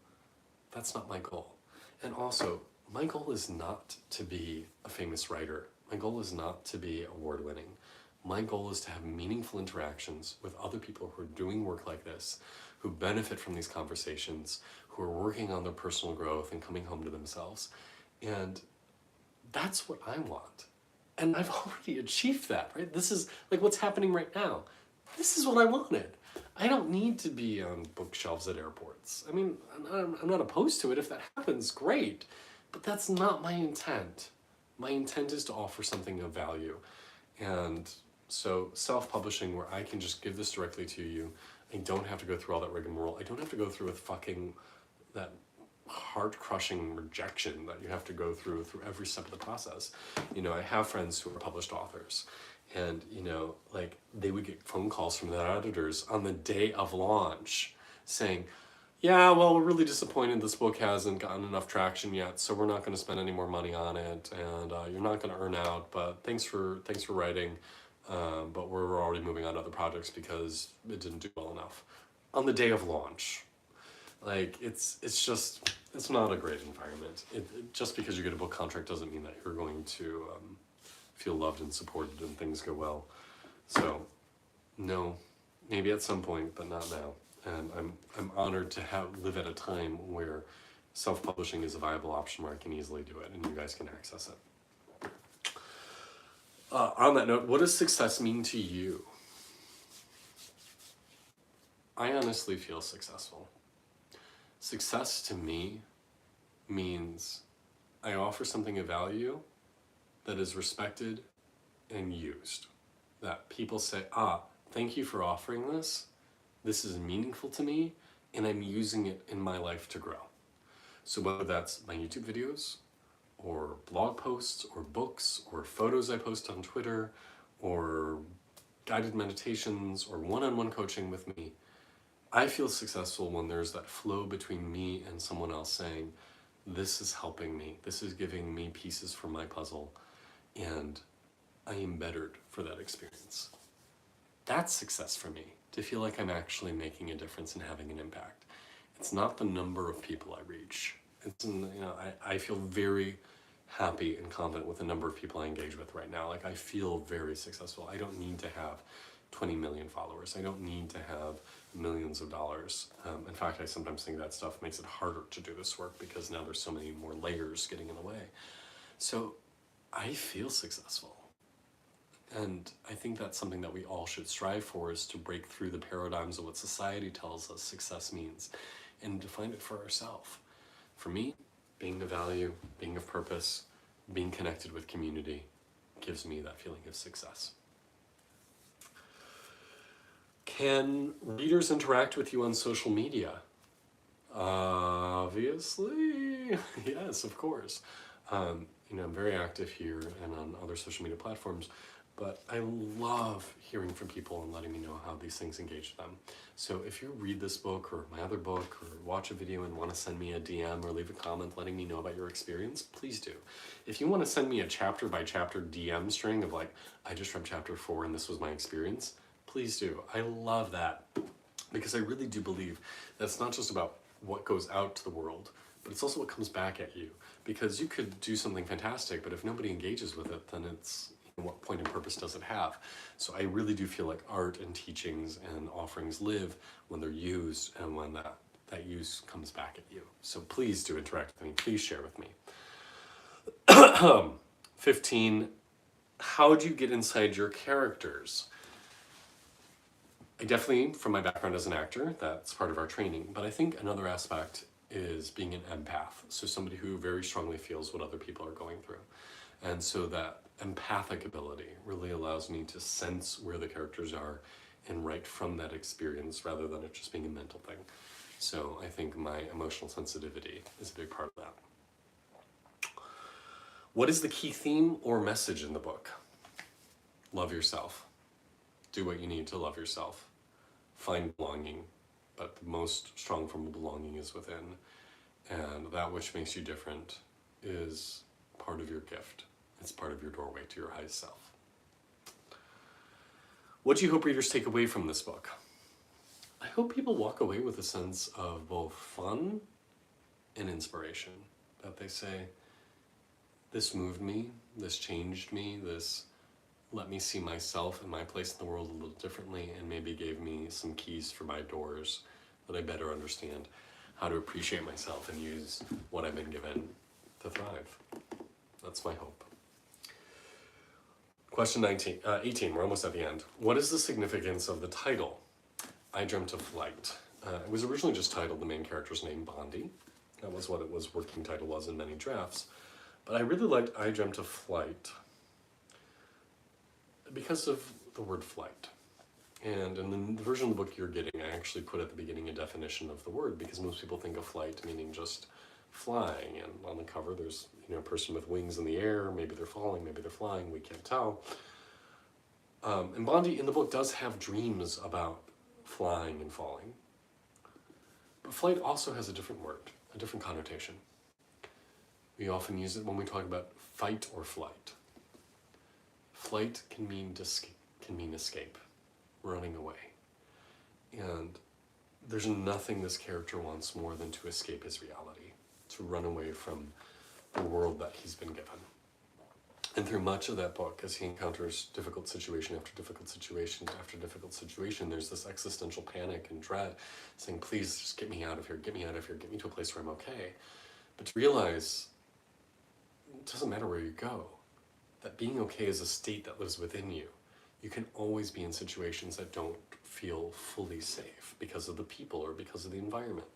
That's not my goal. And also, my goal is not to be a famous writer. My goal is not to be award-winning. My goal is to have meaningful interactions with other people who are doing work like this, who benefit from these conversations, who are working on their personal growth and coming home to themselves. And that's what I want. And I've already achieved that, right? This is like what's happening right now. This is what I wanted. I don't need to be on bookshelves at airports. I mean, I'm not opposed to it. If that happens, great. But that's not my intent. My intent is to offer something of value. And so self-publishing, where I can just give this directly to you, I don't have to go through all that rigmarole. I don't have to go through with fucking that heart-crushing rejection that you have to go through every step of the process. You know, I have friends who are published authors, and, you know, like, they would get phone calls from their editors on the day of launch saying, yeah, well, we're really disappointed this book hasn't gotten enough traction yet, so we're not going to spend any more money on it, and you're not going to earn out, but thanks for writing, but we're already moving on to other projects because it didn't do well enough. On the day of launch. Like, it's not a great environment. Just because you get a book contract doesn't mean that you're going to feel loved and supported and things go well. So, no, maybe at some point, but not now. And I'm honored to live at a time where self-publishing is a viable option where I can easily do it and you guys can access it. On that note, what does success mean to you? I honestly feel successful. Success to me means I offer something of value that is respected and used. That people say, thank you for offering this. This is meaningful to me, and I'm using it in my life to grow. So whether that's my YouTube videos, or blog posts, or books, or photos I post on Twitter, or guided meditations, or one-on-one coaching with me, I feel successful when there's that flow between me and someone else saying, this is helping me, this is giving me pieces from my puzzle, and I am bettered for that experience. That's success for me, to feel like I'm actually making a difference and having an impact. It's not the number of people I reach. It's, you know, I feel very happy and confident with the number of people I engage with right now. Like, I feel very successful. I don't need to have 20 million followers. I don't need to have millions of dollars. In fact, I sometimes think that stuff makes it harder to do this work because now there's so many more layers getting in the way. So I feel successful. And I think that's something that we all should strive for, is to break through the paradigms of what society tells us success means and define it for ourselves. For me, being of value, being of purpose, being connected with community gives me that feeling of success. Can readers interact with you on social media? Obviously, yes, of course. You know, I'm very active here and on other social media platforms, but I love hearing from people and letting me know how these things engage them. So if you read this book or my other book or watch a video and want to send me a DM or leave a comment letting me know about your experience, please do. If you want to send me a chapter by chapter DM string of like, I just read chapter 4 and this was my experience, please do. I love that because I really do believe that it's not just about what goes out to the world, but it's also what comes back at you. Because you could do something fantastic, but if nobody engages with it, then it's, and what point and purpose does it have? So I really do feel like art and teachings and offerings live when they're used and when that use comes back at you. So please do interact with me. Please share with me. 15, how do you get inside your characters? I definitely, from my background as an actor, that's part of our training. But I think another aspect is being an empath. So somebody who very strongly feels what other people are going through. And so that empathic ability really allows me to sense where the characters are and write from that experience rather than it just being a mental thing. So I think my emotional sensitivity is a big part of that. What is the key theme or message in the book? Love yourself. Do what you need to love yourself. Find belonging, but the most strong form of belonging is within. And that which makes you different is part of your gift. It's part of your doorway to your highest self. What do you hope readers take away from this book? I hope people walk away with a sense of both fun and inspiration. That they say, this moved me, this changed me, this let me see myself and my place in the world a little differently, and maybe gave me some keys for my doors that I better understand how to appreciate myself and use what I've been given to thrive. That's my hope. Question 18, we're almost at the end. What is the significance of the title, I Dreamt of Flight? It was originally just titled the main character's name, Bondi. That was what its working title was in many drafts. But I really liked I Dreamt of Flight because of the word flight. And in the version of the book you're getting, I actually put at the beginning a definition of the word because most people think of flight meaning just flying. And on the cover there's a person with wings in the air. Maybe they're falling, maybe they're flying, we can't tell. And Bondi in the book does have dreams about flying and falling. But flight also has a different word, a different connotation. We often use it when we talk about fight or flight. Flight can mean escape, running away. And there's nothing this character wants more than to escape his reality, to run away from the world that he's been given. And through much of that book, as he encounters difficult situation after difficult situation after difficult situation, there's this existential panic and dread, saying, please just get me out of here, get me out of here, get me to a place where I'm okay. But to realize, it doesn't matter where you go, that being okay is a state that lives within you. You can always be in situations that don't feel fully safe because of the people or because of the environment.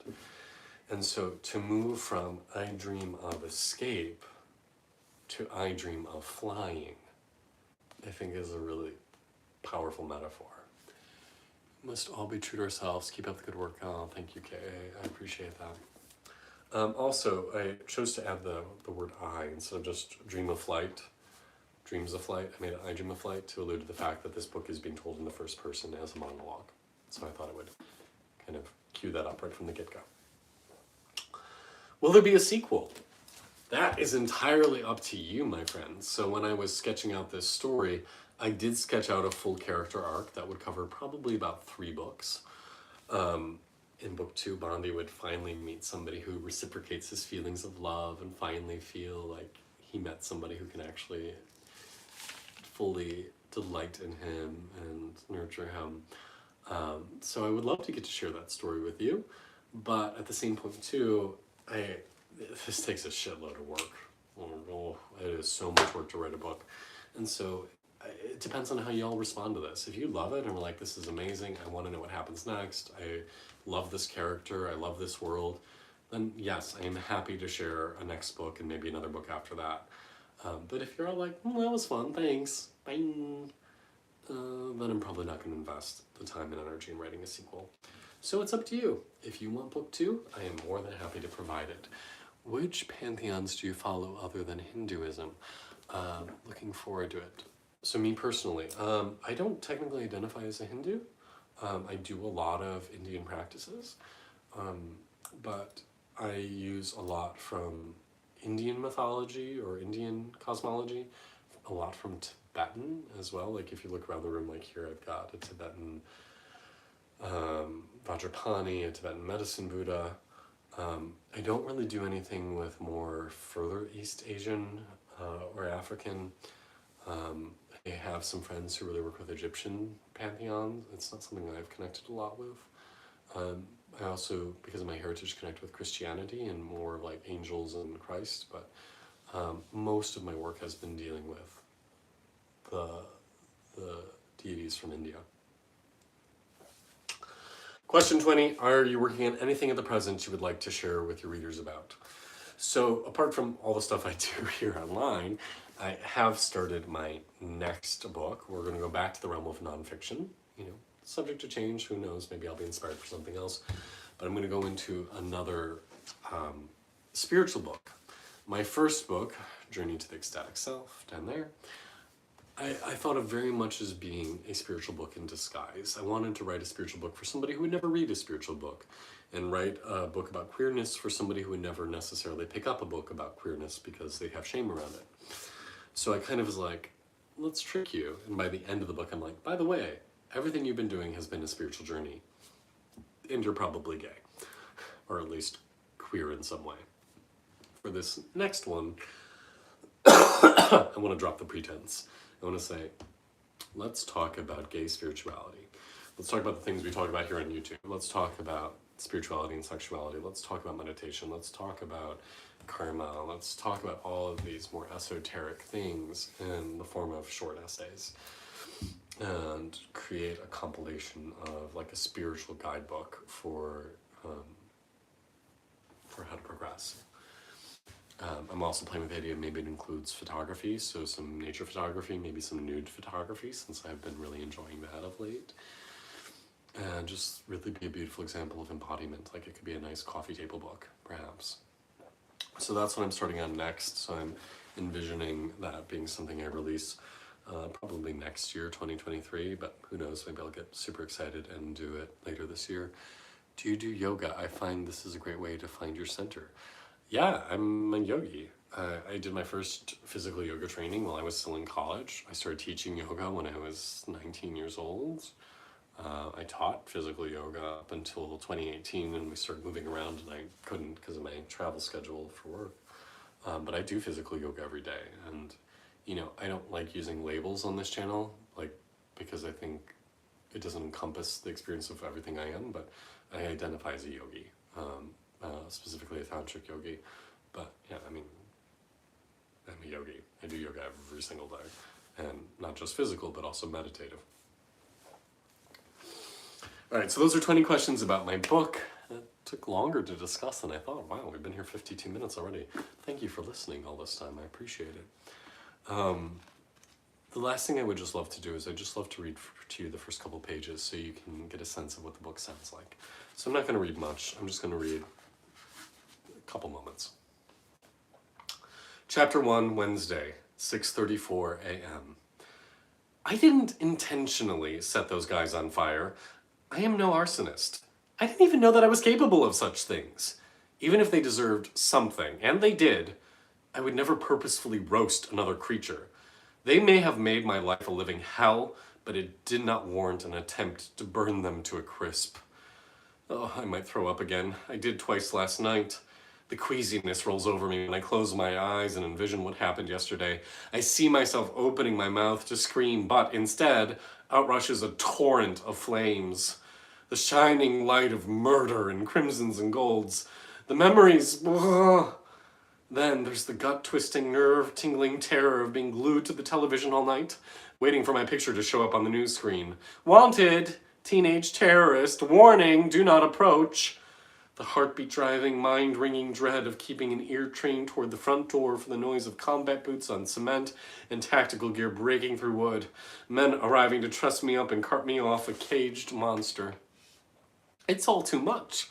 And so to move from I dream of escape to I dream of flying, I think is a really powerful metaphor. We must all be true to ourselves, keep up the good work. Oh, thank you, K.A. I appreciate that. Also, I chose to add the word I instead of just dream of flight. Dreams of flight. I made it I Dream of Flight to allude to the fact that this book is being told in the first person as a monologue. So I thought I would kind of cue that up right from the get-go. Will there be a sequel? That is entirely up to you, my friends. So when I was sketching out this story, I did sketch out a full character arc that would cover probably about 3 books. In book 2, Bondi would finally meet somebody who reciprocates his feelings of love and finally feel like he met somebody who can actually fully delight in him and nurture him. So I would love to get to share that story with you, but at the same point too, this takes a shitload of work. Oh, it is so much work to write a book. And so it depends on how y'all respond to this. If you love it and are like, this is amazing, I want to know what happens next, I love this character, I love this world, then yes, I am happy to share a next book and maybe another book after that. But if you're all like, that was fun, thanks, bye, then I'm probably not going to invest the time and energy in writing a sequel. So it's up to you. If you want book 2, I am more than happy to provide it. Which pantheons do you follow other than Hinduism? Looking forward to it. So me personally, I don't technically identify as a Hindu. I do a lot of Indian practices, but I use a lot from Indian mythology or Indian cosmology, a lot from Tibetan as well. Like if you look around the room, like here I've got a Tibetan Vajrapani, a Tibetan medicine Buddha. I don't really do anything with more further East Asian or African. I have some friends who really work with Egyptian pantheons. It's not something that I've connected a lot with. I also, because of my heritage, connect with Christianity and more like angels and Christ, but most of my work has been dealing with the deities from India. Question 20, are you working on anything at the present you would like to share with your readers about? So apart from all the stuff I do here online, I have started my next book. We're going to go back to the realm of nonfiction, subject to change, who knows, maybe I'll be inspired for something else. But I'm going to go into another spiritual book. My first book, Journey to the Ecstatic Self, down there, I thought of very much as being a spiritual book in disguise. I wanted to write a spiritual book for somebody who would never read a spiritual book, and write a book about queerness for somebody who would never necessarily pick up a book about queerness because they have shame around it. So I kind of was like, let's trick you. And by the end of the book, I'm like, by the way, everything you've been doing has been a spiritual journey, and you're probably gay, or at least queer in some way. For this next one, I want to drop the pretense. I want to say, let's talk about gay spirituality. Let's talk about the things we talk about here on YouTube. Let's talk about spirituality and sexuality. Let's talk about meditation. Let's talk about karma. Let's talk about all of these more esoteric things in the form of short essays, and create a compilation of like a spiritual guidebook for how to progress. I'm also playing with the idea maybe it includes photography, so some nature photography, maybe some nude photography, since I've been really enjoying that of late. And just really be a beautiful example of embodiment, like it could be a nice coffee table book, perhaps. So that's what I'm starting on next, so I'm envisioning that being something I release probably next year, 2023, but who knows, maybe I'll get super excited and do it later this year. Do you do yoga? I find this is a great way to find your center. Yeah, I'm a yogi. I did my first physical yoga training while I was still in college. I started teaching yoga when I was 19 years old. I taught physical yoga up until 2018, and we started moving around, and I couldn't because of my travel schedule for work. But I do physical yoga every day, and I don't like using labels on this channel, because I think it doesn't encompass the experience of everything I am, but I identify as a yogi. Specifically a tantric yogi, but yeah, I'm a yogi. I do yoga every single day, and not just physical, but also meditative. All right, so those are 20 questions about my book. It took longer to discuss than I thought. Wow, we've been here 52 minutes already. Thank you for listening all this time. I appreciate it. The last thing I would just love to do is I'd just love to read to you the first couple pages so you can get a sense of what the book sounds like. So I'm not going to read much. I'm just going to read couple moments. Chapter 1, Wednesday, 6:34 a.m. I didn't intentionally set those guys on fire. I am no arsonist. I didn't even know that I was capable of such things. Even if they deserved something, and they did, I would never purposefully roast another creature. They may have made my life a living hell, but it did not warrant an attempt to burn them to a crisp. Oh, I might throw up again. I did twice last night. The queasiness rolls over me when I close my eyes and envision what happened yesterday. I see myself opening my mouth to scream, but instead, out rushes a torrent of flames. The shining light of murder in crimsons and golds. The memories, ugh. Then there's the gut-twisting, nerve-tingling terror of being glued to the television all night, waiting for my picture to show up on the news screen. Wanted! Teenage terrorist! Warning! Do not approach! The heartbeat-driving, mind-wringing dread of keeping an ear trained toward the front door for the noise of combat boots on cement and tactical gear breaking through wood. Men arriving to truss me up and cart me off a caged monster. It's all too much.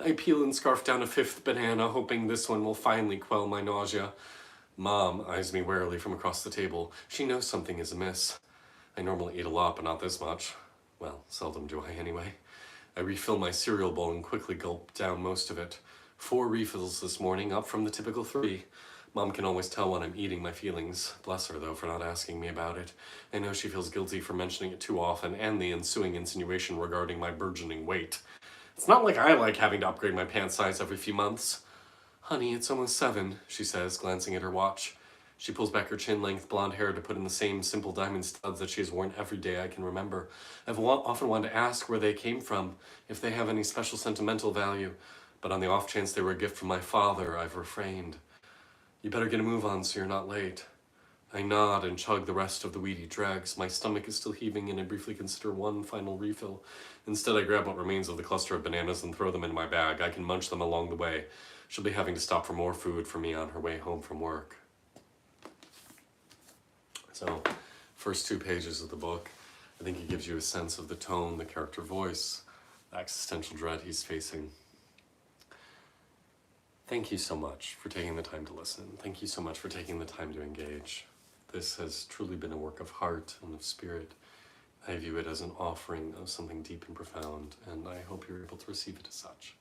I peel and scarf down a fifth banana, hoping this one will finally quell my nausea. Mom eyes me warily from across the table. She knows something is amiss. I normally eat a lot, but not this much. Well, seldom do I anyway. I refill my cereal bowl and quickly gulp down most of it. 4 refills this morning, up from the typical 3. Mom can always tell when I'm eating my feelings. Bless her, though, for not asking me about it. I know she feels guilty for mentioning it too often, and the ensuing insinuation regarding my burgeoning weight. It's not like I like having to upgrade my pant size every few months. Honey, it's almost 7, she says, glancing at her watch. She pulls back her chin-length blonde hair to put in the same simple diamond studs that she has worn every day I can remember. I've often wanted to ask where they came from, if they have any special sentimental value, but on the off chance they were a gift from my father, I've refrained. You better get a move on so you're not late. I nod and chug the rest of the weedy dregs. My stomach is still heaving and I briefly consider one final refill. Instead, I grab what remains of the cluster of bananas and throw them in my bag. I can munch them along the way. She'll be having to stop for more food for me on her way home from work. So, first 2 pages of the book, I think it gives you a sense of the tone, the character voice, the existential dread he's facing. Thank you so much for taking the time to listen. Thank you so much for taking the time to engage. This has truly been a work of heart and of spirit. I view it as an offering of something deep and profound, and I hope you're able to receive it as such.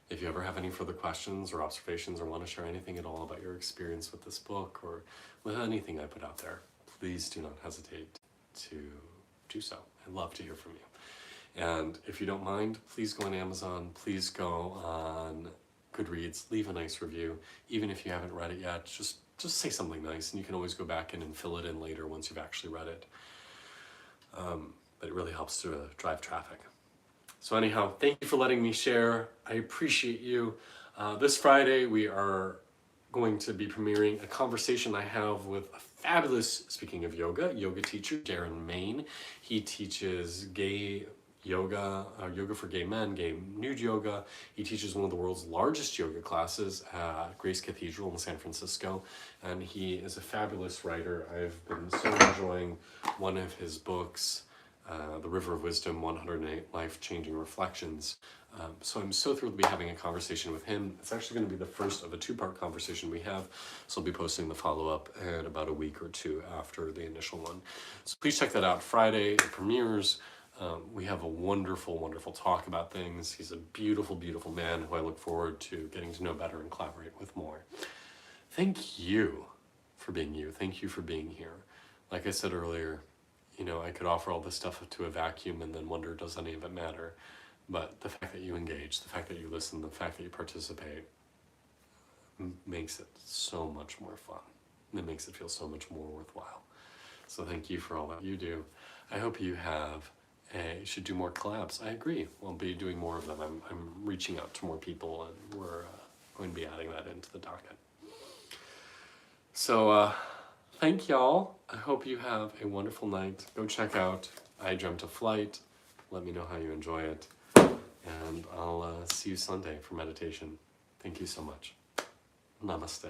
If you ever have any further questions or observations or want to share anything at all about your experience with this book or with anything I put out there, please do not hesitate to do so. I'd love to hear from you. And if you don't mind, please go on Amazon, please go on Goodreads, leave a nice review. Even if you haven't read it yet, just say something nice, and you can always go back in and fill it in later once you've actually read it. But it really helps to drive traffic. So anyhow, thank you for letting me share. I appreciate you. This Friday, we are going to be premiering a conversation I have with a fabulous, speaking of yoga teacher, Darren Main. He teaches gay yoga, yoga for gay men, gay nude yoga. He teaches one of the world's largest yoga classes at Grace Cathedral in San Francisco, and he is a fabulous writer. I've been so enjoying one of his books, The River of Wisdom, 108 Life-Changing Reflections. So I'm so thrilled to be having a conversation with him. It's actually going to be the first of a 2-part conversation we have, so I'll be posting the follow-up in about a week or 2 after the initial one. So please check that out. Friday, it premieres. We have a wonderful, wonderful talk about things. He's a beautiful, beautiful man who I look forward to getting to know better and collaborate with more. Thank you for being you. Thank you for being here. Like I said earlier, you know, I could offer all this stuff to a vacuum and then wonder, does any of it matter? But the fact that you engage, the fact that you listen, the fact that you participate makes it so much more fun. It makes it feel so much more worthwhile. So thank you for all that you do. I hope you should do more collabs. I agree. We'll be doing more of them. I'm reaching out to more people, and we're going to be adding that into the docket. So thank y'all. I hope you have a wonderful night. Go check out I Dreamt a Flight. Let me know how you enjoy it. And I'll see you Sunday for meditation. Thank you so much. Namaste.